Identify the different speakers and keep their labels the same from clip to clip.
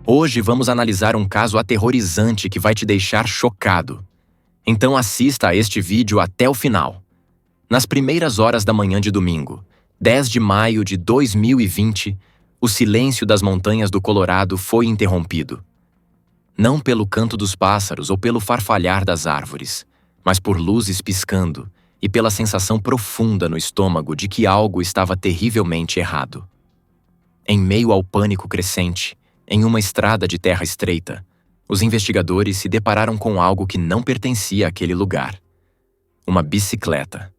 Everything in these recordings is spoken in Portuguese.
Speaker 1: Hoje vamos analisar um caso aterrorizante que vai te deixar chocado. Então assista a este vídeo até o final. Nas primeiras horas da manhã de domingo, 10 de maio de 2020, o silêncio das montanhas do Colorado foi interrompido. Não pelo canto dos pássaros ou pelo farfalhar das árvores, mas por luzes piscando e pela sensação profunda no estômago de que algo estava terrivelmente errado. Em meio ao pânico crescente, em uma estrada de terra estreita, os investigadores se depararam com algo que não pertencia àquele lugar. Uma bicicleta.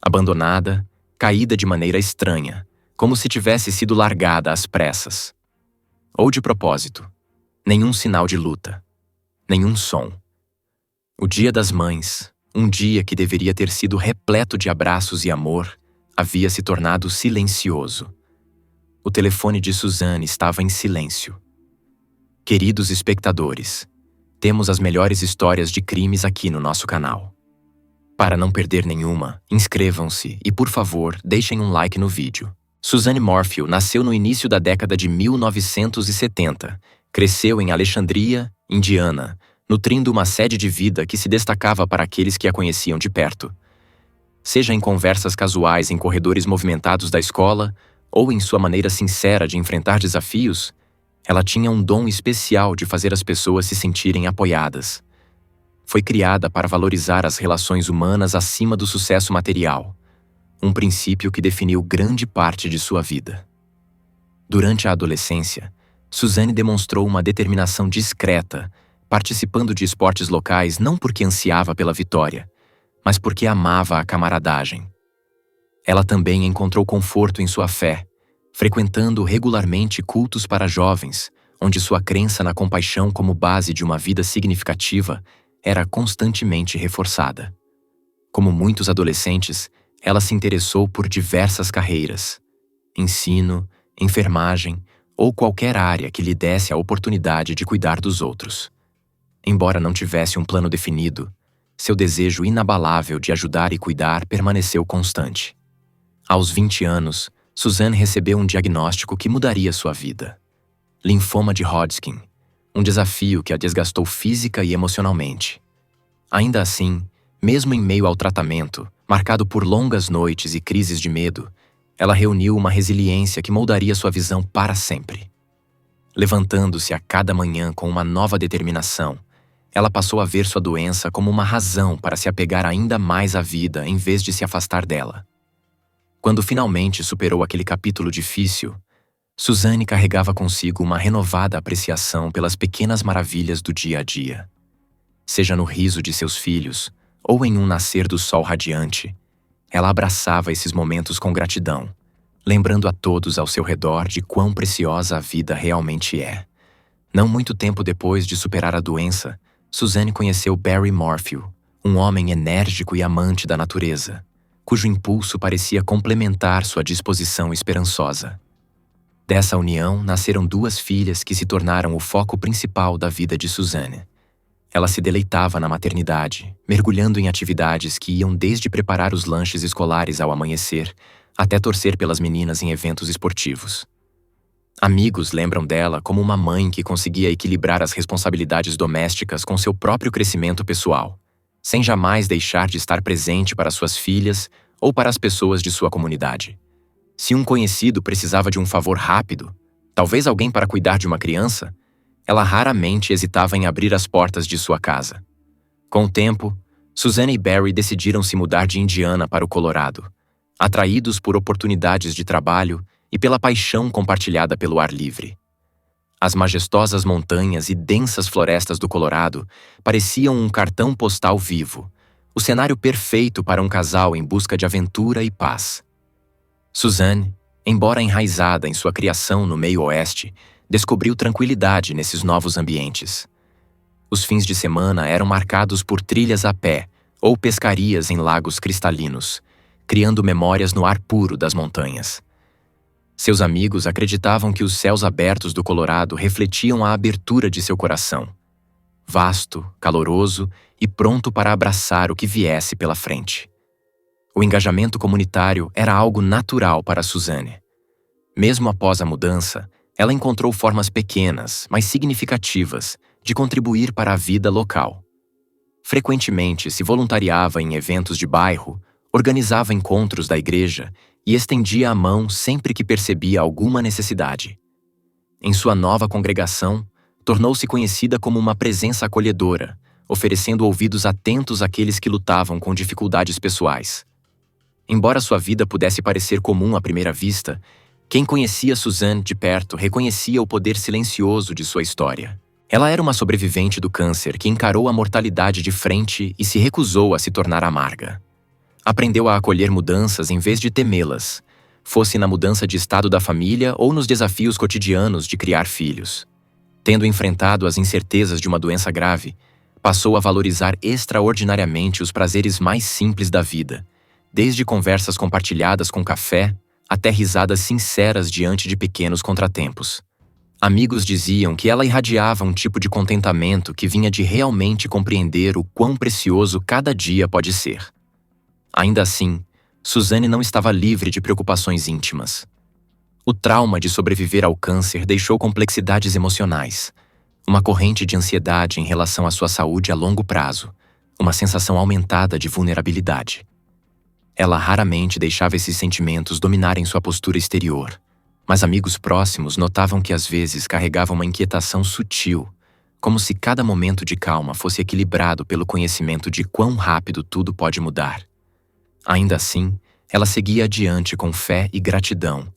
Speaker 1: Abandonada, caída de maneira estranha, como se tivesse sido largada às pressas. Ou de propósito. Nenhum sinal de luta. Nenhum som. O Dia das Mães, um dia que deveria ter sido repleto de abraços e amor, havia se tornado silencioso. O telefone de Suzanne estava em silêncio. Queridos espectadores, temos as melhores histórias de crimes aqui no nosso canal. Para não perder nenhuma, inscrevam-se e, por favor, deixem um like no vídeo. Suzanne Morfield nasceu no início da década de 1970. Cresceu em Alexandria, Indiana, nutrindo uma sede de vida que se destacava para aqueles que a conheciam de perto. Seja em conversas casuais em corredores movimentados da escola, ou em sua maneira sincera de enfrentar desafios, ela tinha um dom especial de fazer as pessoas se sentirem apoiadas. Foi criada para valorizar as relações humanas acima do sucesso material, um princípio que definiu grande parte de sua vida. Durante a adolescência, Suzanne demonstrou uma determinação discreta, participando de esportes locais não porque ansiava pela vitória, mas porque amava a camaradagem. Ela também encontrou conforto em sua fé, frequentando regularmente cultos para jovens, onde sua crença na compaixão como base de uma vida significativa era constantemente reforçada. Como muitos adolescentes, ela se interessou por diversas carreiras: ensino, enfermagem ou qualquer área que lhe desse a oportunidade de cuidar dos outros. Embora não tivesse um plano definido, seu desejo inabalável de ajudar e cuidar permaneceu constante. Aos 20 anos, Suzanne recebeu um diagnóstico que mudaria sua vida: linfoma de Hodgkin, um desafio que a desgastou física e emocionalmente. Ainda assim, mesmo em meio ao tratamento, marcado por longas noites e crises de medo, ela reuniu uma resiliência que moldaria sua visão para sempre. Levantando-se a cada manhã com uma nova determinação, ela passou a ver sua doença como uma razão para se apegar ainda mais à vida em vez de se afastar dela. Quando finalmente superou aquele capítulo difícil, Suzanne carregava consigo uma renovada apreciação pelas pequenas maravilhas do dia a dia. Seja no riso de seus filhos ou em um nascer do sol radiante, ela abraçava esses momentos com gratidão, lembrando a todos ao seu redor de quão preciosa a vida realmente é. Não muito tempo depois de superar a doença, Suzanne conheceu Barry Morfield, um homem enérgico e amante da natureza, cujo impulso parecia complementar sua disposição esperançosa. Dessa união nasceram 2 filhas que se tornaram o foco principal da vida de Suzanne. Ela se deleitava na maternidade, mergulhando em atividades que iam desde preparar os lanches escolares ao amanhecer, até torcer pelas meninas em eventos esportivos. Amigos lembram dela como uma mãe que conseguia equilibrar as responsabilidades domésticas com seu próprio crescimento pessoal, sem jamais deixar de estar presente para suas filhas ou para as pessoas de sua comunidade. Se um conhecido precisava de um favor rápido, talvez alguém para cuidar de uma criança, ela raramente hesitava em abrir as portas de sua casa. Com o tempo, Suzanne e Barry decidiram se mudar de Indiana para o Colorado, atraídos por oportunidades de trabalho e pela paixão compartilhada pelo ar livre. As majestosas montanhas e densas florestas do Colorado pareciam um cartão postal vivo, o cenário perfeito para um casal em busca de aventura e paz. Suzanne, embora enraizada em sua criação no meio oeste, descobriu tranquilidade nesses novos ambientes. Os fins de semana eram marcados por trilhas a pé ou pescarias em lagos cristalinos, criando memórias no ar puro das montanhas. Seus amigos acreditavam que os céus abertos do Colorado refletiam a abertura de seu coração, vasto, caloroso e pronto para abraçar o que viesse pela frente. O engajamento comunitário era algo natural para Suzanne. Mesmo após a mudança, Ela encontrou formas pequenas, mas significativas, de contribuir para a vida local. Frequentemente se voluntariava em eventos de bairro, organizava encontros da igreja e estendia a mão sempre que percebia alguma necessidade. Em sua nova congregação, tornou-se conhecida como uma presença acolhedora, oferecendo ouvidos atentos àqueles que lutavam com dificuldades pessoais. Embora sua vida pudesse parecer comum à primeira vista, quem conhecia Suzanne de perto reconhecia o poder silencioso de sua história. Ela era uma sobrevivente do câncer que encarou a mortalidade de frente e se recusou a se tornar amarga. Aprendeu a acolher mudanças em vez de temê-las, fosse na mudança de estado da família ou nos desafios cotidianos de criar filhos. Tendo enfrentado as incertezas de uma doença grave, passou a valorizar extraordinariamente os prazeres mais simples da vida, desde conversas compartilhadas com café até risadas sinceras diante de pequenos contratempos. Amigos diziam que ela irradiava um tipo de contentamento que vinha de realmente compreender o quão precioso cada dia pode ser. Ainda assim, Suzanne não estava livre de preocupações íntimas. O trauma de sobreviver ao câncer deixou complexidades emocionais, uma corrente de ansiedade em relação à sua saúde a longo prazo, uma sensação aumentada de vulnerabilidade. Ela raramente deixava esses sentimentos dominarem sua postura exterior, mas amigos próximos notavam que às vezes carregava uma inquietação sutil, como se cada momento de calma fosse equilibrado pelo conhecimento de quão rápido tudo pode mudar. Ainda assim, ela seguia adiante com fé e gratidão,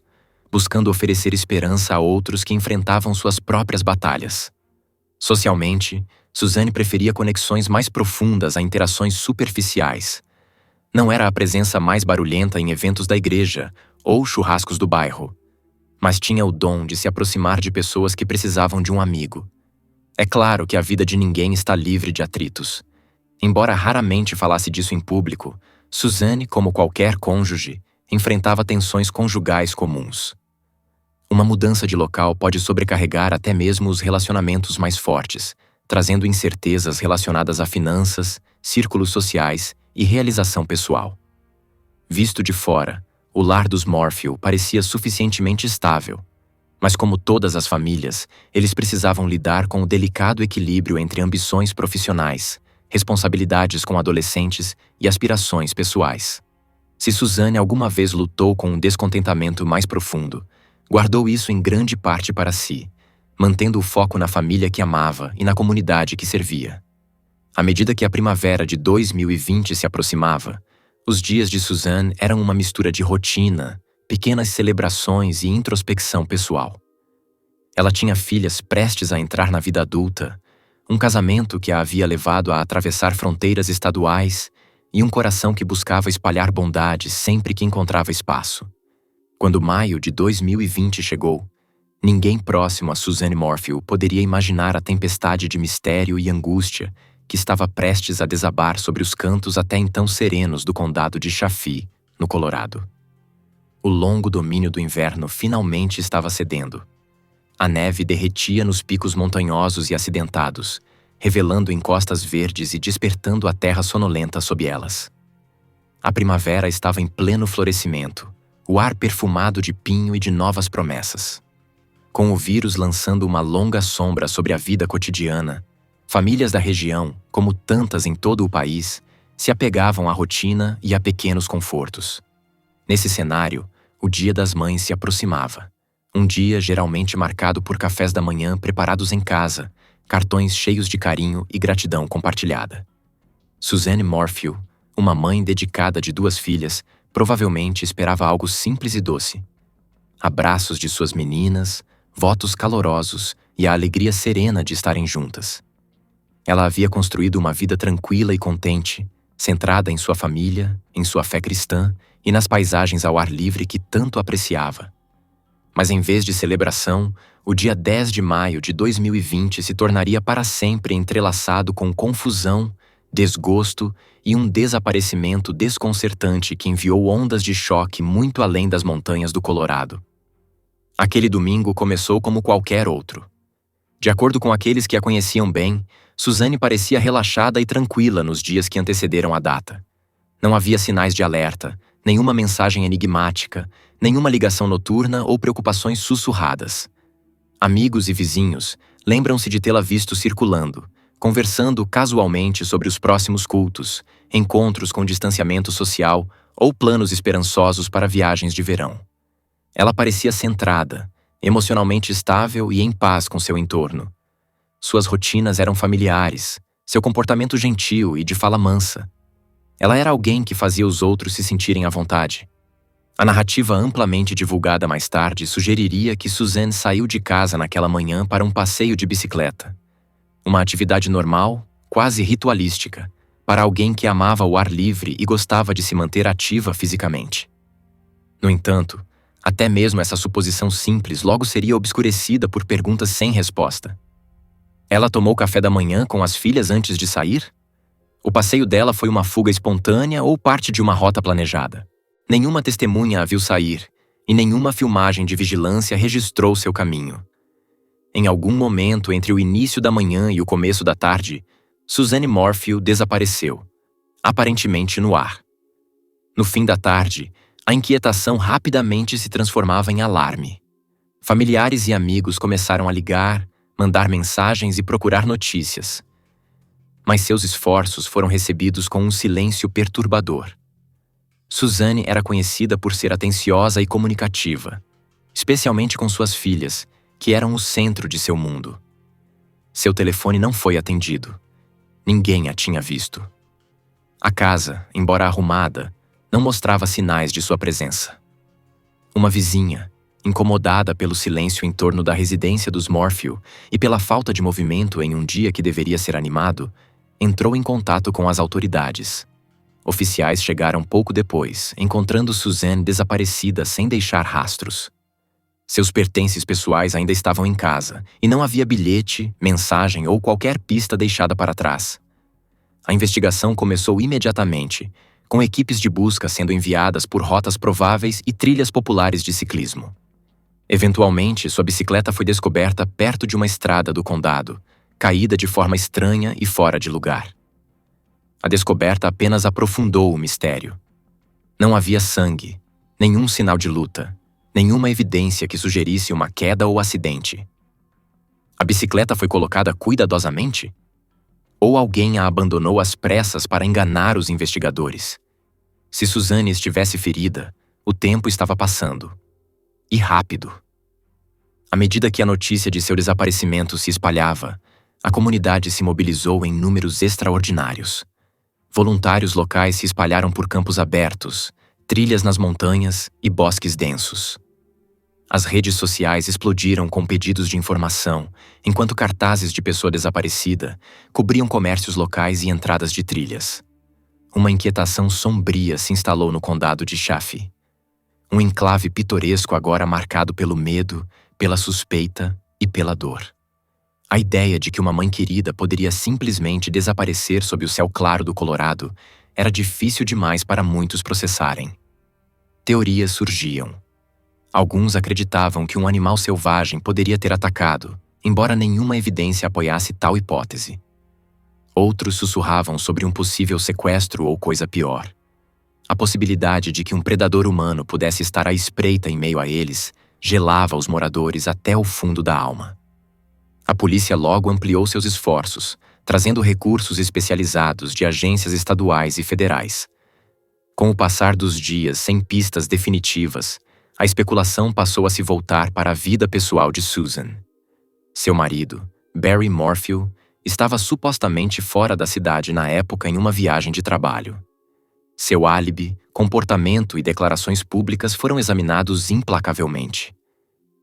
Speaker 1: buscando oferecer esperança a outros que enfrentavam suas próprias batalhas. Socialmente, Suzanne preferia conexões mais profundas a interações superficiais. Não era a presença mais barulhenta em eventos da igreja ou churrascos do bairro, mas tinha o dom de se aproximar de pessoas que precisavam de um amigo. É claro que a vida de ninguém está livre de atritos. Embora raramente falasse disso em público, Suzanne, como qualquer cônjuge, enfrentava tensões conjugais comuns. Uma mudança de local pode sobrecarregar até mesmo os relacionamentos mais fortes, trazendo incertezas relacionadas a finanças, círculos sociais e realização pessoal. Visto de fora, o lar dos Morfield parecia suficientemente estável, mas como todas as famílias, eles precisavam lidar com o delicado equilíbrio entre ambições profissionais, responsabilidades com adolescentes e aspirações pessoais. Se Suzanne alguma vez lutou com um descontentamento mais profundo, guardou isso em grande parte para si, mantendo o foco na família que amava e na comunidade que servia. À medida que a primavera de 2020 se aproximava, os dias de Suzanne eram uma mistura de rotina, pequenas celebrações e introspecção pessoal. Ela tinha filhas prestes a entrar na vida adulta, um casamento que a havia levado a atravessar fronteiras estaduais e um coração que buscava espalhar bondade sempre que encontrava espaço. Quando maio de 2020 chegou, ninguém próximo a Suzanne Morfield poderia imaginar a tempestade de mistério e angústia que estava prestes a desabar sobre os cantos até então serenos do condado de Chaffee, no Colorado. O longo domínio do inverno finalmente estava cedendo. A neve derretia nos picos montanhosos e acidentados, revelando encostas verdes e despertando a terra sonolenta sob elas. A primavera estava em pleno florescimento, o ar perfumado de pinho e de novas promessas. Com o vírus lançando uma longa sombra sobre a vida cotidiana, famílias da região, como tantas em todo o país, se apegavam à rotina e a pequenos confortos. Nesse cenário, o Dia das Mães se aproximava. Um dia geralmente marcado por cafés da manhã preparados em casa, cartões cheios de carinho e gratidão compartilhada. Suzanne Morfield, uma mãe dedicada de 2 filhas, provavelmente esperava algo simples e doce. Abraços de suas meninas, votos calorosos e a alegria serena de estarem juntas. Ela havia construído uma vida tranquila e contente, centrada em sua família, em sua fé cristã e nas paisagens ao ar livre que tanto apreciava. Mas em vez de celebração, o dia 10 de maio de 2020 se tornaria para sempre entrelaçado com confusão, desgosto e um desaparecimento desconcertante que enviou ondas de choque muito além das montanhas do Colorado. Aquele domingo começou como qualquer outro. De acordo com aqueles que a conheciam bem, Suzanne parecia relaxada e tranquila nos dias que antecederam a data. Não havia sinais de alerta, nenhuma mensagem enigmática, nenhuma ligação noturna ou preocupações sussurradas. Amigos e vizinhos lembram-se de tê-la visto circulando, conversando casualmente sobre os próximos cultos, encontros com distanciamento social ou planos esperançosos para viagens de verão. Ela parecia centrada, emocionalmente estável e em paz com seu entorno. Suas rotinas eram familiares, seu comportamento gentil e de fala mansa. Ela era alguém que fazia os outros se sentirem à vontade. A narrativa amplamente divulgada mais tarde sugeriria que Suzanne saiu de casa naquela manhã para um passeio de bicicleta. Uma atividade normal, quase ritualística, para alguém que amava o ar livre e gostava de se manter ativa fisicamente. No entanto, até mesmo essa suposição simples logo seria obscurecida por perguntas sem resposta. Ela tomou café da manhã com as filhas antes de sair? O passeio dela foi uma fuga espontânea ou parte de uma rota planejada? Nenhuma testemunha a viu sair, e nenhuma filmagem de vigilância registrou seu caminho. Em algum momento entre o início da manhã e o começo da tarde, Suzanne Morphew desapareceu, aparentemente no ar. No fim da tarde, a inquietação rapidamente se transformava em alarme. Familiares e amigos começaram a ligar, mandar mensagens e procurar notícias. Mas seus esforços foram recebidos com um silêncio perturbador. Suzanne era conhecida por ser atenciosa e comunicativa, especialmente com suas filhas, que eram o centro de seu mundo. Seu telefone não foi atendido. Ninguém a tinha visto. A casa, embora arrumada, não mostrava sinais de sua presença. Uma vizinha, incomodada pelo silêncio em torno da residência dos Morphew e pela falta de movimento em um dia que deveria ser animado, entrou em contato com as autoridades. Oficiais chegaram pouco depois, encontrando Suzanne desaparecida sem deixar rastros. Seus pertences pessoais ainda estavam em casa, e não havia bilhete, mensagem ou qualquer pista deixada para trás. A investigação começou imediatamente, com equipes de busca sendo enviadas por rotas prováveis e trilhas populares de ciclismo. Eventualmente, sua bicicleta foi descoberta perto de uma estrada do condado, caída de forma estranha e fora de lugar. A descoberta apenas aprofundou o mistério. Não havia sangue, nenhum sinal de luta, nenhuma evidência que sugerisse uma queda ou acidente. A bicicleta foi colocada cuidadosamente? Ou alguém a abandonou às pressas para enganar os investigadores? Se Suzanne estivesse ferida, o tempo estava passando. E rápido. À medida que a notícia de seu desaparecimento se espalhava, a comunidade se mobilizou em números extraordinários. Voluntários locais se espalharam por campos abertos, trilhas nas montanhas e bosques densos. As redes sociais explodiram com pedidos de informação, enquanto cartazes de pessoa desaparecida cobriam comércios locais e entradas de trilhas. Uma inquietação sombria se instalou no condado de Chaffee. Um enclave pitoresco agora marcado pelo medo, pela suspeita e pela dor. A ideia de que uma mãe querida poderia simplesmente desaparecer sob o céu claro do Colorado era difícil demais para muitos processarem. Teorias surgiam. Alguns acreditavam que um animal selvagem poderia ter atacado, embora nenhuma evidência apoiasse tal hipótese. Outros sussurravam sobre um possível sequestro ou coisa pior. A possibilidade de que um predador humano pudesse estar à espreita em meio a eles gelava os moradores até o fundo da alma. A polícia logo ampliou seus esforços, trazendo recursos especializados de agências estaduais e federais. Com o passar dos dias sem pistas definitivas, a especulação passou a se voltar para a vida pessoal de Susan. Seu marido, Barry Morphew, estava supostamente fora da cidade na época em uma viagem de trabalho. Seu álibi, comportamento e declarações públicas foram examinados implacavelmente.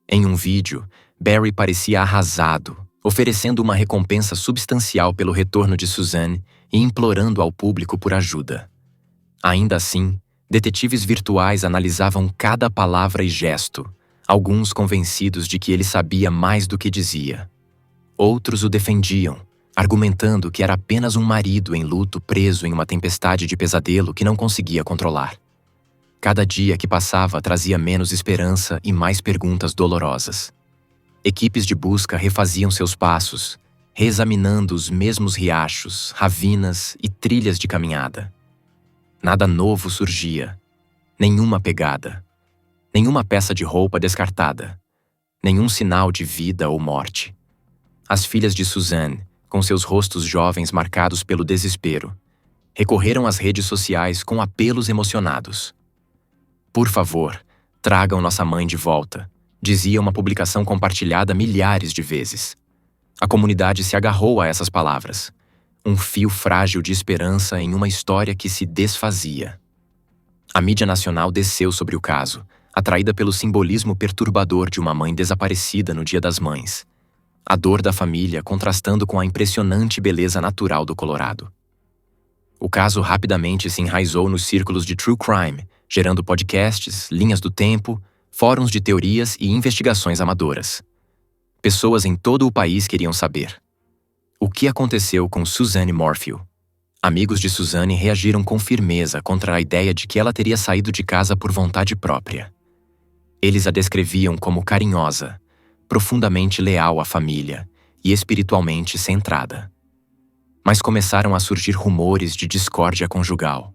Speaker 1: Em um vídeo, Barry parecia arrasado, oferecendo uma recompensa substancial pelo retorno de Suzanne e implorando ao público por ajuda. Ainda assim, detetives virtuais analisavam cada palavra e gesto, alguns convencidos de que ele sabia mais do que dizia. Outros o defendiam, argumentando que era apenas um marido em luto preso em uma tempestade de pesadelo que não conseguia controlar. Cada dia que passava trazia menos esperança e mais perguntas dolorosas. Equipes de busca refaziam seus passos, reexaminando os mesmos riachos, ravinas e trilhas de caminhada. Nada novo surgia, nenhuma pegada, nenhuma peça de roupa descartada, nenhum sinal de vida ou morte. As filhas de Suzanne, com seus rostos jovens marcados pelo desespero, recorreram às redes sociais com apelos emocionados. "Por favor, tragam nossa mãe de volta", dizia uma publicação compartilhada milhares de vezes. A comunidade se agarrou a essas palavras, um fio frágil de esperança em uma história que se desfazia. A mídia nacional desceu sobre o caso, atraída pelo simbolismo perturbador de uma mãe desaparecida no Dia das Mães. A dor da família contrastando com a impressionante beleza natural do Colorado. O caso rapidamente se enraizou nos círculos de true crime, gerando podcasts, linhas do tempo, fóruns de teorias e investigações amadoras. Pessoas em todo o país queriam saber: o que aconteceu com Suzanne Morphew? Amigos de Suzanne reagiram com firmeza contra a ideia de que ela teria saído de casa por vontade própria. Eles a descreviam como carinhosa, profundamente leal à família e espiritualmente centrada. Mas começaram a surgir rumores de discórdia conjugal,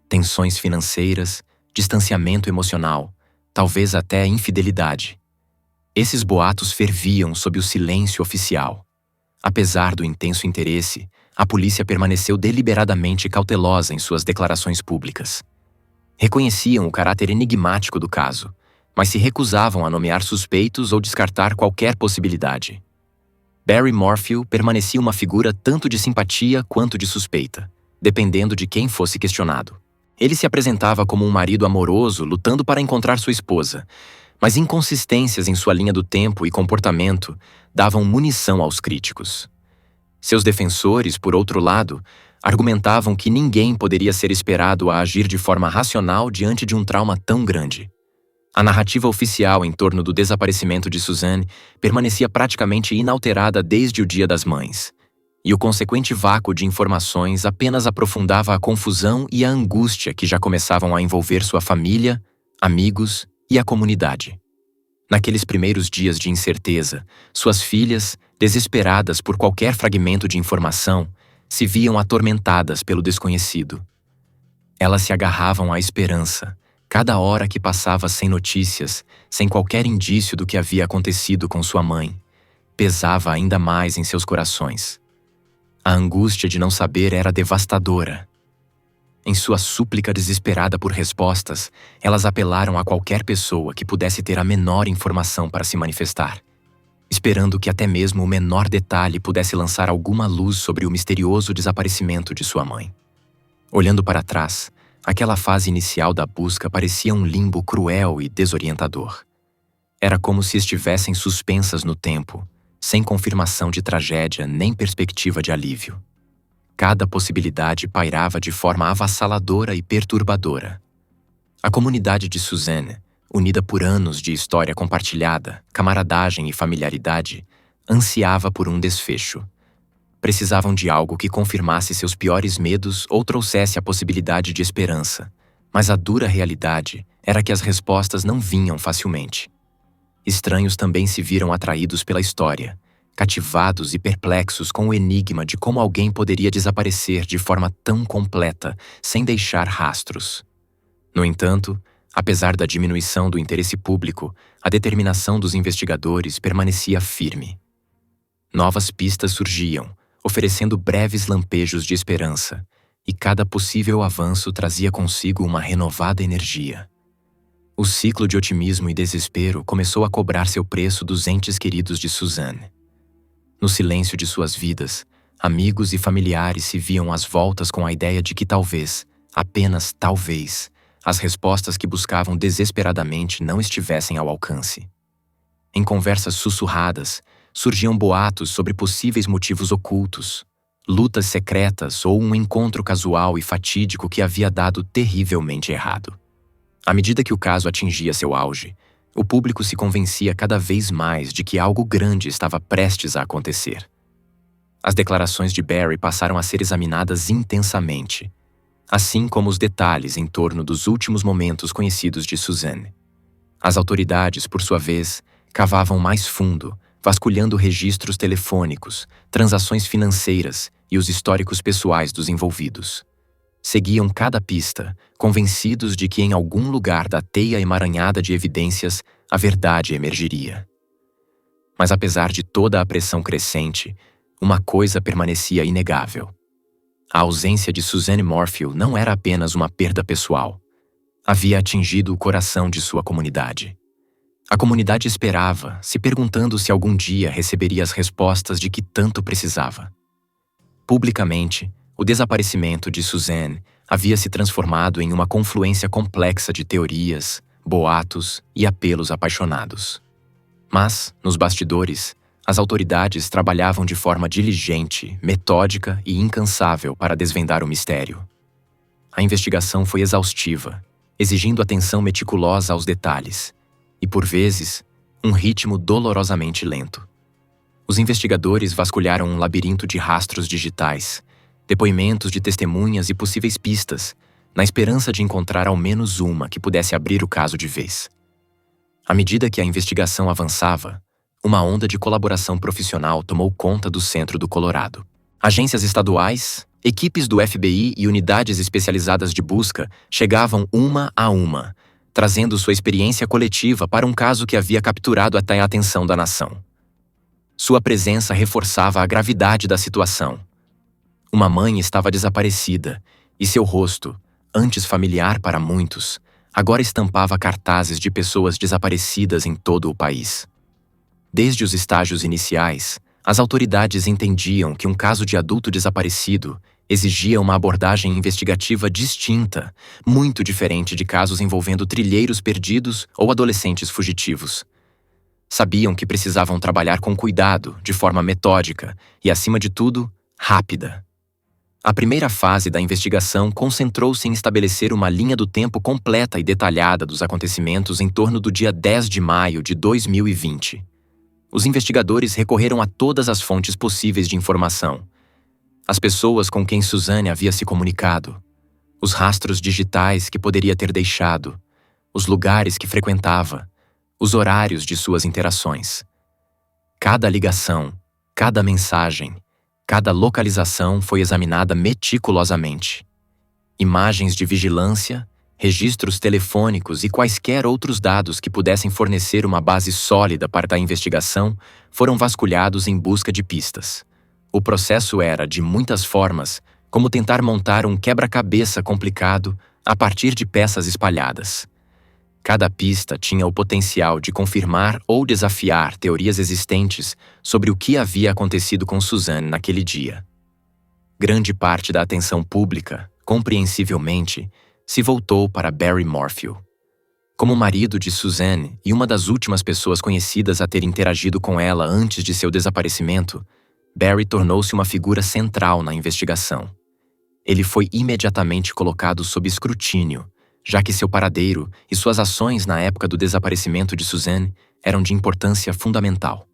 Speaker 1: tensões financeiras, distanciamento emocional, talvez até infidelidade. Esses boatos ferviam sob o silêncio oficial. Apesar do intenso interesse, a polícia permaneceu deliberadamente cautelosa em suas declarações públicas. Reconheciam o caráter enigmático do caso, mas se recusavam a nomear suspeitos ou descartar qualquer possibilidade. Barry Morphew permanecia uma figura tanto de simpatia quanto de suspeita, dependendo de quem fosse questionado. Ele se apresentava como um marido amoroso lutando para encontrar sua esposa, mas inconsistências em sua linha do tempo e comportamento davam munição aos críticos. Seus defensores, por outro lado, argumentavam que ninguém poderia ser esperado a agir de forma racional diante de um trauma tão grande. A narrativa oficial em torno do desaparecimento de Suzanne permanecia praticamente inalterada desde o Dia das Mães, e o consequente vácuo de informações apenas aprofundava a confusão e a angústia que já começavam a envolver sua família, amigos e a comunidade. Naqueles primeiros dias de incerteza, suas filhas, desesperadas por qualquer fragmento de informação, se viam atormentadas pelo desconhecido. Elas se agarravam à esperança. Cada hora que passava sem notícias, sem qualquer indício do que havia acontecido com sua mãe, pesava ainda mais em seus corações. A angústia de não saber era devastadora. Em sua súplica desesperada por respostas, elas apelaram a qualquer pessoa que pudesse ter a menor informação para se manifestar, esperando que até mesmo o menor detalhe pudesse lançar alguma luz sobre o misterioso desaparecimento de sua mãe. Olhando para trás, aquela fase inicial da busca parecia um limbo cruel e desorientador. Era como se estivessem suspensas no tempo, sem confirmação de tragédia nem perspectiva de alívio. Cada possibilidade pairava de forma avassaladora e perturbadora. A comunidade de Suzanne, unida por anos de história compartilhada, camaradagem e familiaridade, ansiava por um desfecho. Precisavam de algo que confirmasse seus piores medos ou trouxesse a possibilidade de esperança, mas a dura realidade era que as respostas não vinham facilmente. Estranhos também se viram atraídos pela história, cativados e perplexos com o enigma de como alguém poderia desaparecer de forma tão completa, sem deixar rastros. No entanto, apesar da diminuição do interesse público, a determinação dos investigadores permanecia firme. Novas pistas surgiam, oferecendo breves lampejos de esperança, e cada possível avanço trazia consigo uma renovada energia. O ciclo de otimismo e desespero começou a cobrar seu preço dos entes queridos de Suzanne. No silêncio de suas vidas, amigos e familiares se viam às voltas com a ideia de que talvez, apenas talvez, as respostas que buscavam desesperadamente não estivessem ao alcance. Em conversas sussurradas, surgiam boatos sobre possíveis motivos ocultos, lutas secretas ou um encontro casual e fatídico que havia dado terrivelmente errado. À medida que o caso atingia seu auge, o público se convencia cada vez mais de que algo grande estava prestes a acontecer. As declarações de Barry passaram a ser examinadas intensamente, assim como os detalhes em torno dos últimos momentos conhecidos de Suzanne. As autoridades, por sua vez, cavavam mais fundo, vasculhando registros telefônicos, transações financeiras e os históricos pessoais dos envolvidos. Seguiam cada pista, convencidos de que em algum lugar da teia emaranhada de evidências, a verdade emergiria. Mas apesar de toda a pressão crescente, uma coisa permanecia inegável. A ausência de Suzanne Morfield não era apenas uma perda pessoal. Havia atingido o coração de sua comunidade. A comunidade esperava, se perguntando se algum dia receberia as respostas de que tanto precisava. Publicamente, o desaparecimento de Suzanne havia se transformado em uma confluência complexa de teorias, boatos e apelos apaixonados. Mas, nos bastidores, as autoridades trabalhavam de forma diligente, metódica e incansável para desvendar o mistério. A investigação foi exaustiva, exigindo atenção meticulosa aos detalhes, e, por vezes, um ritmo dolorosamente lento. Os investigadores vasculharam um labirinto de rastros digitais, depoimentos de testemunhas e possíveis pistas, na esperança de encontrar ao menos uma que pudesse abrir o caso de vez. À medida que a investigação avançava, uma onda de colaboração profissional tomou conta do centro do Colorado. Agências estaduais, equipes do FBI e unidades especializadas de busca chegavam uma a uma, trazendo sua experiência coletiva para um caso que havia capturado até a atenção da nação. Sua presença reforçava a gravidade da situação. Uma mãe estava desaparecida, e seu rosto, antes familiar para muitos, agora estampava cartazes de pessoas desaparecidas em todo o país. Desde os estágios iniciais, as autoridades entendiam que um caso de adulto desaparecido exigia uma abordagem investigativa distinta, muito diferente de casos envolvendo trilheiros perdidos ou adolescentes fugitivos. Sabiam que precisavam trabalhar com cuidado, de forma metódica e, acima de tudo, rápida. A primeira fase da investigação concentrou-se em estabelecer uma linha do tempo completa e detalhada dos acontecimentos em torno do dia 10 de maio de 2020. Os investigadores recorreram a todas as fontes possíveis de informação. As pessoas com quem Suzanne havia se comunicado, os rastros digitais que poderia ter deixado, os lugares que frequentava, os horários de suas interações. Cada ligação, cada mensagem, cada localização foi examinada meticulosamente. Imagens de vigilância, registros telefônicos e quaisquer outros dados que pudessem fornecer uma base sólida para a investigação foram vasculhados em busca de pistas. O processo era, de muitas formas, como tentar montar um quebra-cabeça complicado a partir de peças espalhadas. Cada pista tinha o potencial de confirmar ou desafiar teorias existentes sobre o que havia acontecido com Suzanne naquele dia. Grande parte da atenção pública, compreensivelmente, se voltou para Barry Morfield. Como marido de Suzanne e uma das últimas pessoas conhecidas a ter interagido com ela antes de seu desaparecimento, Barry tornou-se uma figura central na investigação. Ele foi imediatamente colocado sob escrutínio, já que seu paradeiro e suas ações na época do desaparecimento de Suzanne eram de importância fundamental.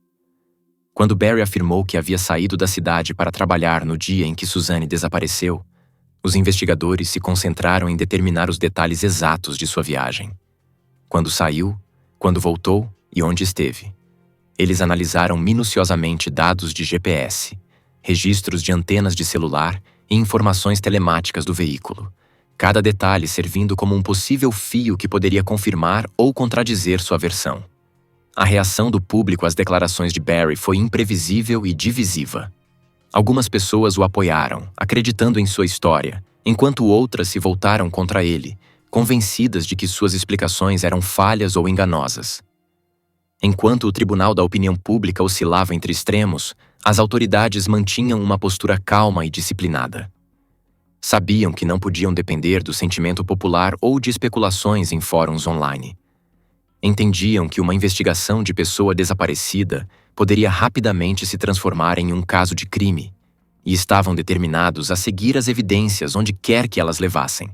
Speaker 1: Quando Barry afirmou que havia saído da cidade para trabalhar no dia em que Suzanne desapareceu, os investigadores se concentraram em determinar os detalhes exatos de sua viagem. Quando saiu, quando voltou e onde esteve. Eles analisaram minuciosamente dados de GPS, registros de antenas de celular e informações telemáticas do veículo, cada detalhe servindo como um possível fio que poderia confirmar ou contradizer sua versão. A reação do público às declarações de Barry foi imprevisível e divisiva. Algumas pessoas o apoiaram, acreditando em sua história, enquanto outras se voltaram contra ele, convencidas de que suas explicações eram falhas ou enganosas. Enquanto o Tribunal da Opinião Pública oscilava entre extremos, as autoridades mantinham uma postura calma e disciplinada. Sabiam que não podiam depender do sentimento popular ou de especulações em fóruns online. Entendiam que uma investigação de pessoa desaparecida poderia rapidamente se transformar em um caso de crime, e estavam determinados a seguir as evidências onde quer que elas levassem.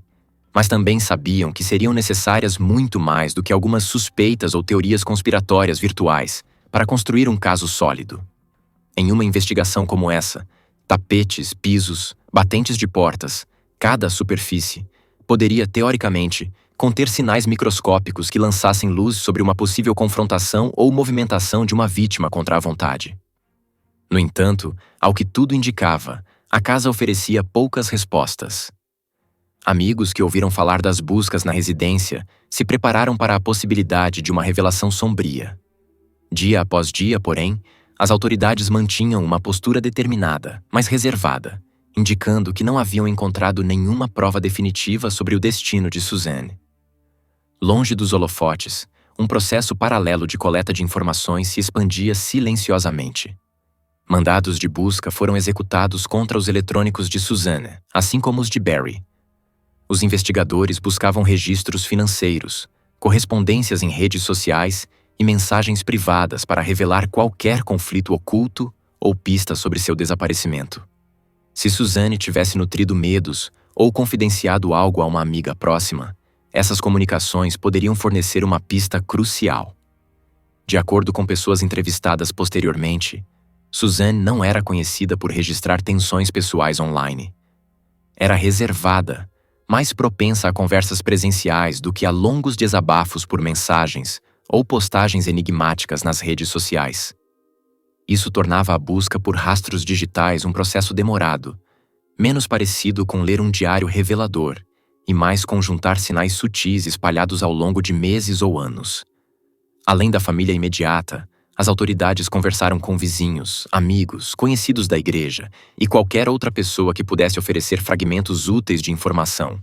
Speaker 1: Mas também sabiam que seriam necessárias muito mais do que algumas suspeitas ou teorias conspiratórias virtuais para construir um caso sólido. Em uma investigação como essa, tapetes, pisos, batentes de portas, cada superfície, poderia, teoricamente, conter sinais microscópicos que lançassem luz sobre uma possível confrontação ou movimentação de uma vítima contra a vontade. No entanto, ao que tudo indicava, a casa oferecia poucas respostas. Amigos que ouviram falar das buscas na residência se prepararam para a possibilidade de uma revelação sombria. Dia após dia, porém, as autoridades mantinham uma postura determinada, mas reservada, indicando que não haviam encontrado nenhuma prova definitiva sobre o destino de Suzanne. Longe dos holofotes, um processo paralelo de coleta de informações se expandia silenciosamente. Mandados de busca foram executados contra os eletrônicos de Suzanne, assim como os de Barry. Os investigadores buscavam registros financeiros, correspondências em redes sociais e mensagens privadas para revelar qualquer conflito oculto ou pista sobre seu desaparecimento. Se Suzanne tivesse nutrido medos ou confidenciado algo a uma amiga próxima, essas comunicações poderiam fornecer uma pista crucial. De acordo com pessoas entrevistadas posteriormente, Suzanne não era conhecida por registrar tensões pessoais online. Era reservada, mais propensa a conversas presenciais do que a longos desabafos por mensagens ou postagens enigmáticas nas redes sociais. Isso tornava a busca por rastros digitais um processo demorado, menos parecido com ler um diário revelador e mais com juntar sinais sutis espalhados ao longo de meses ou anos. Além da família imediata, as autoridades conversaram com vizinhos, amigos, conhecidos da igreja e qualquer outra pessoa que pudesse oferecer fragmentos úteis de informação.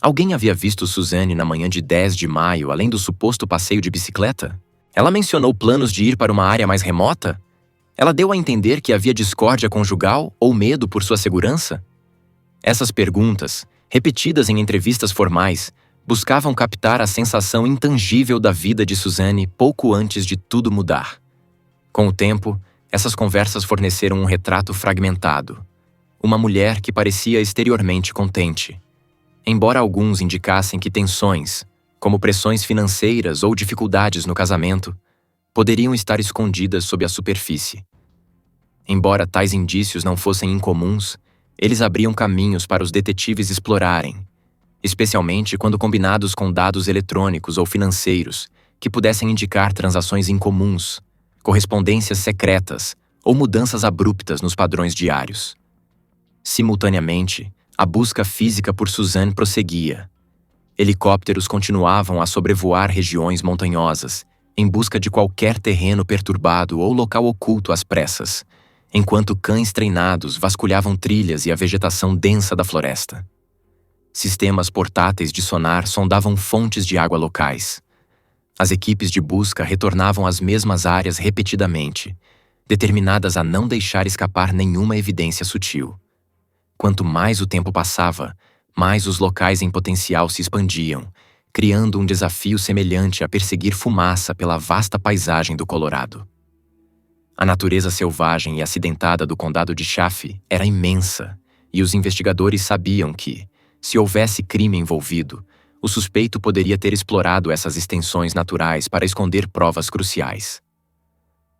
Speaker 1: Alguém havia visto Suzanne na manhã de 10 de maio, além do suposto passeio de bicicleta? Ela mencionou planos de ir para uma área mais remota? Ela deu a entender que havia discórdia conjugal ou medo por sua segurança? Essas perguntas, repetidas em entrevistas formais, buscavam captar a sensação intangível da vida de Suzanne pouco antes de tudo mudar. Com o tempo, essas conversas forneceram um retrato fragmentado. Uma mulher que parecia exteriormente contente. Embora alguns indicassem que tensões, como pressões financeiras ou dificuldades no casamento, poderiam estar escondidas sob a superfície. Embora tais indícios não fossem incomuns, eles abriam caminhos para os detetives explorarem, especialmente quando combinados com dados eletrônicos ou financeiros que pudessem indicar transações incomuns, correspondências secretas ou mudanças abruptas nos padrões diários. Simultaneamente, a busca física por Suzanne prosseguia. Helicópteros continuavam a sobrevoar regiões montanhosas, em busca de qualquer terreno perturbado ou local oculto às pressas, enquanto cães treinados vasculhavam trilhas e a vegetação densa da floresta. Sistemas portáteis de sonar sondavam fontes de água locais. As equipes de busca retornavam às mesmas áreas repetidamente, determinadas a não deixar escapar nenhuma evidência sutil. Quanto mais o tempo passava, mais os locais em potencial se expandiam, criando um desafio semelhante a perseguir fumaça pela vasta paisagem do Colorado. A natureza selvagem e acidentada do condado de Chaffee era imensa, e os investigadores sabiam que, se houvesse crime envolvido, o suspeito poderia ter explorado essas extensões naturais para esconder provas cruciais.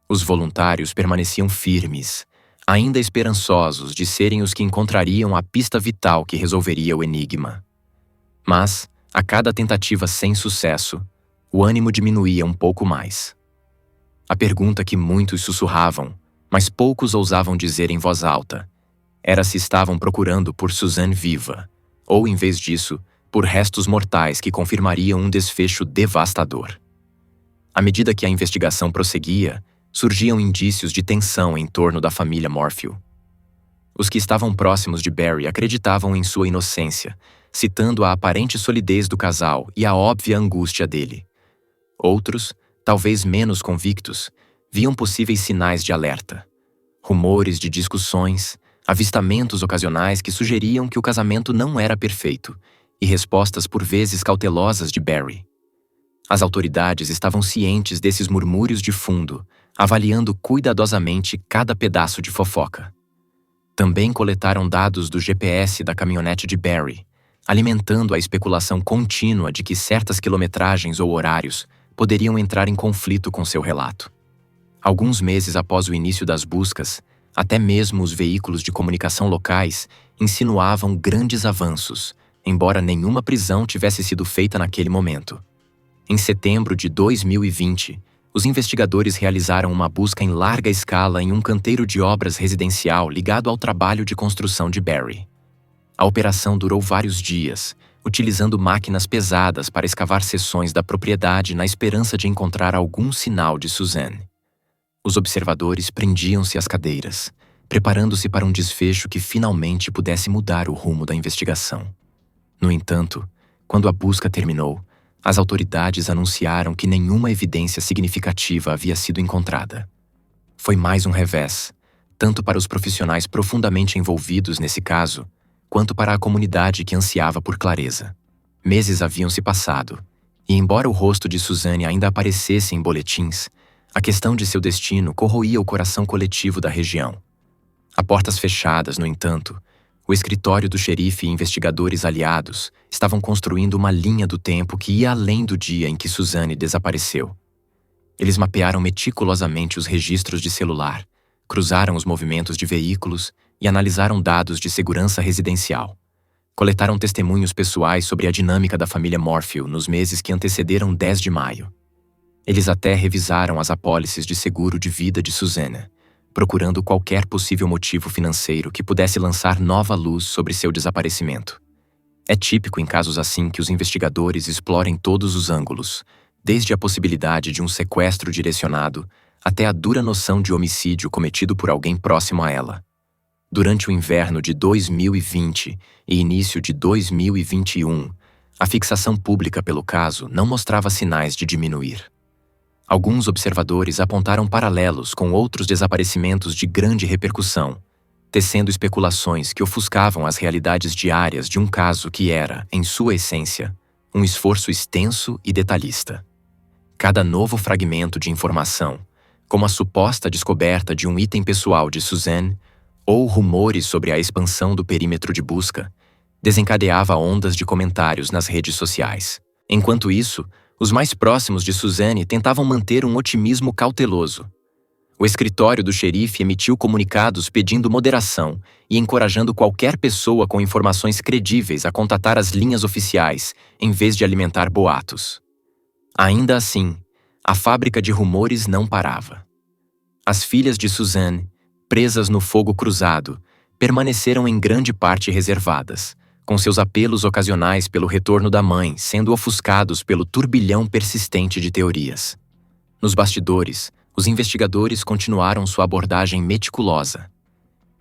Speaker 1: Os voluntários permaneciam firmes, ainda esperançosos de serem os que encontrariam a pista vital que resolveria o enigma. Mas, a cada tentativa sem sucesso, o ânimo diminuía um pouco mais. A pergunta que muitos sussurravam, mas poucos ousavam dizer em voz alta, era se estavam procurando por Suzanne viva, ou, em vez disso, por restos mortais que confirmariam um desfecho devastador. À medida que a investigação prosseguia, surgiam indícios de tensão em torno da família Morphew. Os que estavam próximos de Barry acreditavam em sua inocência, citando a aparente solidez do casal e a óbvia angústia dele. Outros, talvez menos convictos, viam possíveis sinais de alerta. Rumores de discussões, avistamentos ocasionais que sugeriam que o casamento não era perfeito, e respostas por vezes cautelosas de Barry. As autoridades estavam cientes desses murmúrios de fundo, avaliando cuidadosamente cada pedaço de fofoca. Também coletaram dados do GPS da caminhonete de Barry, alimentando a especulação contínua de que certas quilometragens ou horários poderiam entrar em conflito com seu relato. Alguns meses após o início das buscas, até mesmo os veículos de comunicação locais insinuavam grandes avanços, embora nenhuma prisão tivesse sido feita naquele momento. Em setembro de 2020, os investigadores realizaram uma busca em larga escala em um canteiro de obras residencial ligado ao trabalho de construção de Barry. A operação durou vários dias, utilizando máquinas pesadas para escavar seções da propriedade na esperança de encontrar algum sinal de Suzanne. Os observadores prendiam-se às cadeiras, preparando-se para um desfecho que finalmente pudesse mudar o rumo da investigação. No entanto, quando a busca terminou, as autoridades anunciaram que nenhuma evidência significativa havia sido encontrada. Foi mais um revés, tanto para os profissionais profundamente envolvidos nesse caso, quanto para a comunidade que ansiava por clareza. Meses haviam se passado, e embora o rosto de Suzanne ainda aparecesse em boletins, a questão de seu destino corroía o coração coletivo da região. A portas fechadas, no entanto, o escritório do xerife e investigadores aliados estavam construindo uma linha do tempo que ia além do dia em que Suzanne desapareceu. Eles mapearam meticulosamente os registros de celular, cruzaram os movimentos de veículos e analisaram dados de segurança residencial. Coletaram testemunhos pessoais sobre a dinâmica da família Morphew nos meses que antecederam 10 de maio. Eles até revisaram as apólices de seguro de vida de Suzanne, procurando qualquer possível motivo financeiro que pudesse lançar nova luz sobre seu desaparecimento. É típico em casos assim que os investigadores explorem todos os ângulos, desde a possibilidade de um sequestro direcionado até a dura noção de homicídio cometido por alguém próximo a ela. Durante o inverno de 2020 e início de 2021, a fixação pública pelo caso não mostrava sinais de diminuir. Alguns observadores apontaram paralelos com outros desaparecimentos de grande repercussão, tecendo especulações que ofuscavam as realidades diárias de um caso que era, em sua essência, um esforço extenso e detalhista. Cada novo fragmento de informação, como a suposta descoberta de um item pessoal de Suzanne, ou rumores sobre a expansão do perímetro de busca, desencadeava ondas de comentários nas redes sociais. Enquanto isso, os mais próximos de Suzanne tentavam manter um otimismo cauteloso. O escritório do xerife emitiu comunicados pedindo moderação e encorajando qualquer pessoa com informações credíveis a contatar as linhas oficiais, em vez de alimentar boatos. Ainda assim, a fábrica de rumores não parava. As filhas de Suzanne, presas no fogo cruzado, permaneceram em grande parte reservadas, com seus apelos ocasionais pelo retorno da mãe sendo ofuscados pelo turbilhão persistente de teorias. Nos bastidores, os investigadores continuaram sua abordagem meticulosa.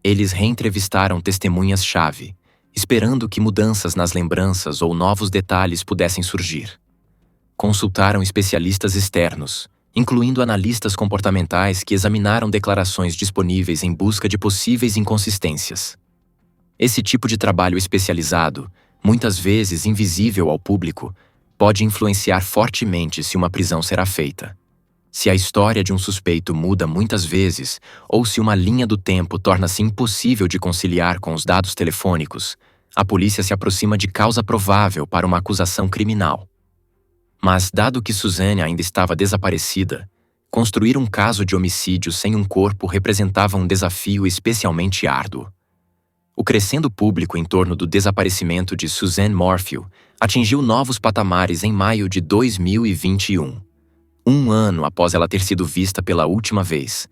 Speaker 1: Eles reentrevistaram testemunhas-chave, esperando que mudanças nas lembranças ou novos detalhes pudessem surgir. Consultaram especialistas externos, incluindo analistas comportamentais que examinaram declarações disponíveis em busca de possíveis inconsistências. Esse tipo de trabalho especializado, muitas vezes invisível ao público, pode influenciar fortemente se uma prisão será feita. Se a história de um suspeito muda muitas vezes, ou se uma linha do tempo torna-se impossível de conciliar com os dados telefônicos, a polícia se aproxima de causa provável para uma acusação criminal. Mas, dado que Suzanne ainda estava desaparecida, construir um caso de homicídio sem um corpo representava um desafio especialmente árduo. O crescendo público em torno do desaparecimento de Suzanne Morphew atingiu novos patamares em maio de 2021. Um ano após ela ter sido vista pela última vez,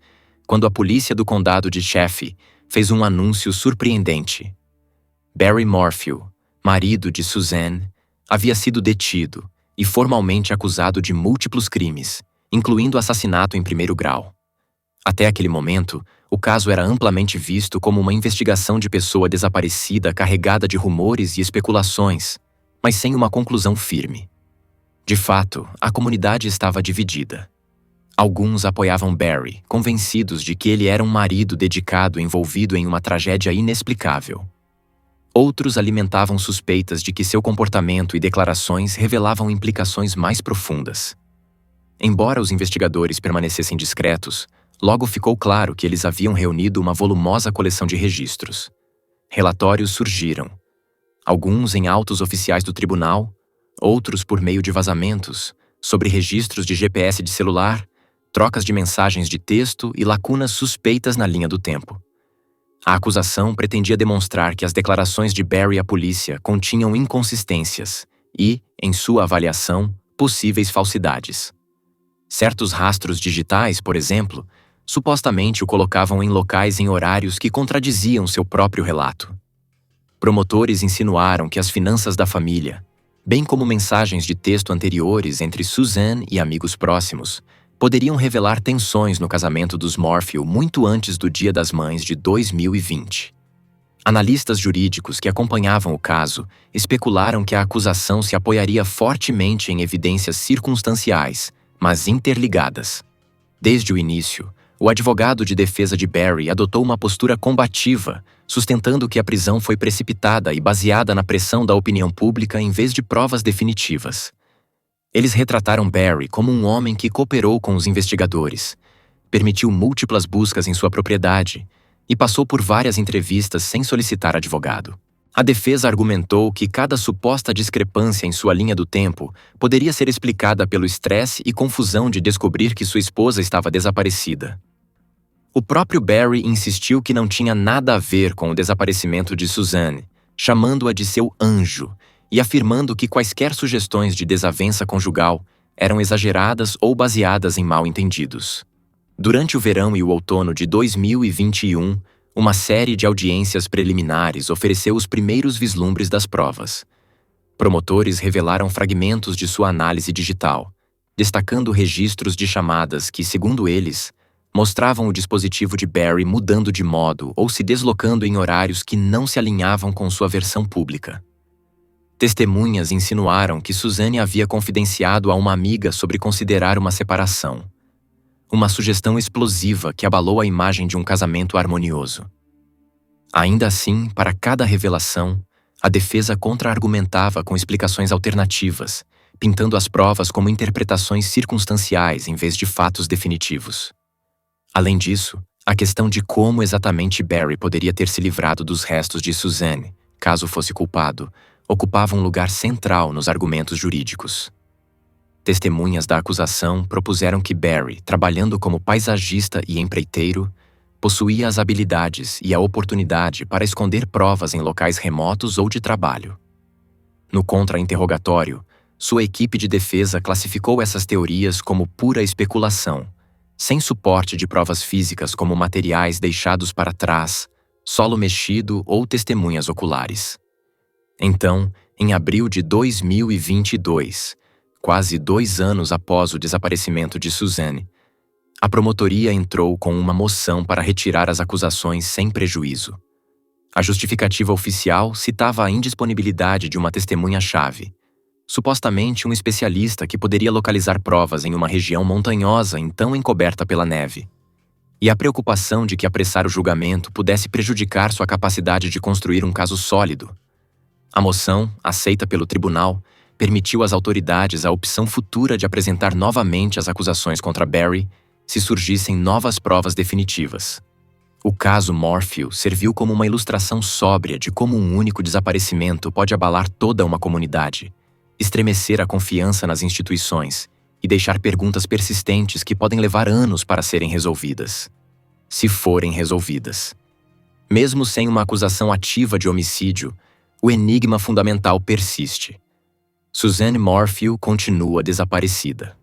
Speaker 1: quando a polícia do condado de Chaffee fez um anúncio surpreendente. Barry Morphew, marido de Suzanne, havia sido detido e formalmente acusado de múltiplos crimes, incluindo assassinato em primeiro grau. Até aquele momento, o caso era amplamente visto como uma investigação de pessoa desaparecida carregada de rumores e especulações, mas sem uma conclusão firme. De fato, a comunidade estava dividida. Alguns apoiavam Barry, convencidos de que ele era um marido dedicado envolvido em uma tragédia inexplicável. Outros alimentavam suspeitas de que seu comportamento e declarações revelavam implicações mais profundas. Embora os investigadores permanecessem discretos, logo ficou claro que eles haviam reunido uma volumosa coleção de registros. Relatórios surgiram, alguns em autos oficiais do tribunal, outros por meio de vazamentos, sobre registros de GPS de celular, trocas de mensagens de texto e lacunas suspeitas na linha do tempo. A acusação pretendia demonstrar que as declarações de Barry à polícia continham inconsistências e, em sua avaliação, possíveis falsidades. Certos rastros digitais, por exemplo, supostamente o colocavam em locais em horários que contradiziam seu próprio relato. Promotores insinuaram que as finanças da família, bem como mensagens de texto anteriores entre Suzanne e amigos próximos, poderiam revelar tensões no casamento dos Morphew muito antes do Dia das Mães de 2020. Analistas jurídicos que acompanhavam o caso especularam que a acusação se apoiaria fortemente em evidências circunstanciais, mas interligadas. Desde o início, o advogado de defesa de Barry adotou uma postura combativa, sustentando que a prisão foi precipitada e baseada na pressão da opinião pública em vez de provas definitivas. Eles retrataram Barry como um homem que cooperou com os investigadores, permitiu múltiplas buscas em sua propriedade e passou por várias entrevistas sem solicitar advogado. A defesa argumentou que cada suposta discrepância em sua linha do tempo poderia ser explicada pelo estresse e confusão de descobrir que sua esposa estava desaparecida. O próprio Barry insistiu que não tinha nada a ver com o desaparecimento de Suzanne, chamando-a de seu anjo e afirmando que quaisquer sugestões de desavença conjugal eram exageradas ou baseadas em mal-entendidos. Durante o verão e o outono de 2021, uma série de audiências preliminares ofereceu os primeiros vislumbres das provas. Promotores revelaram fragmentos de sua análise digital, destacando registros de chamadas que, segundo eles, mostravam o dispositivo de Barry mudando de modo ou se deslocando em horários que não se alinhavam com sua versão pública. Testemunhas insinuaram que Suzanne havia confidenciado a uma amiga sobre considerar uma separação. Uma sugestão explosiva que abalou a imagem de um casamento harmonioso. Ainda assim, para cada revelação, a defesa contra-argumentava com explicações alternativas, pintando as provas como interpretações circunstanciais em vez de fatos definitivos. Além disso, a questão de como exatamente Barry poderia ter se livrado dos restos de Suzanne, caso fosse culpado, ocupava um lugar central nos argumentos jurídicos. Testemunhas da acusação propuseram que Barry, trabalhando como paisagista e empreiteiro, possuía as habilidades e a oportunidade para esconder provas em locais remotos ou de trabalho. No contra-interrogatório, sua equipe de defesa classificou essas teorias como pura especulação, sem suporte de provas físicas como materiais deixados para trás, solo mexido ou testemunhas oculares. Então, em abril de 2022, quase 2 anos após o desaparecimento de Suzanne, a promotoria entrou com uma moção para retirar as acusações sem prejuízo. A justificativa oficial citava a indisponibilidade de uma testemunha-chave, supostamente um especialista que poderia localizar provas em uma região montanhosa então encoberta pela neve, e a preocupação de que apressar o julgamento pudesse prejudicar sua capacidade de construir um caso sólido. A moção, aceita pelo tribunal, permitiu às autoridades a opção futura de apresentar novamente as acusações contra Barry se surgissem novas provas definitivas. O caso Morphew serviu como uma ilustração sóbria de como um único desaparecimento pode abalar toda uma comunidade, estremecer a confiança nas instituições e deixar perguntas persistentes que podem levar anos para serem resolvidas. Se forem resolvidas. Mesmo sem uma acusação ativa de homicídio, o enigma fundamental persiste. Suzanne Morphew continua desaparecida.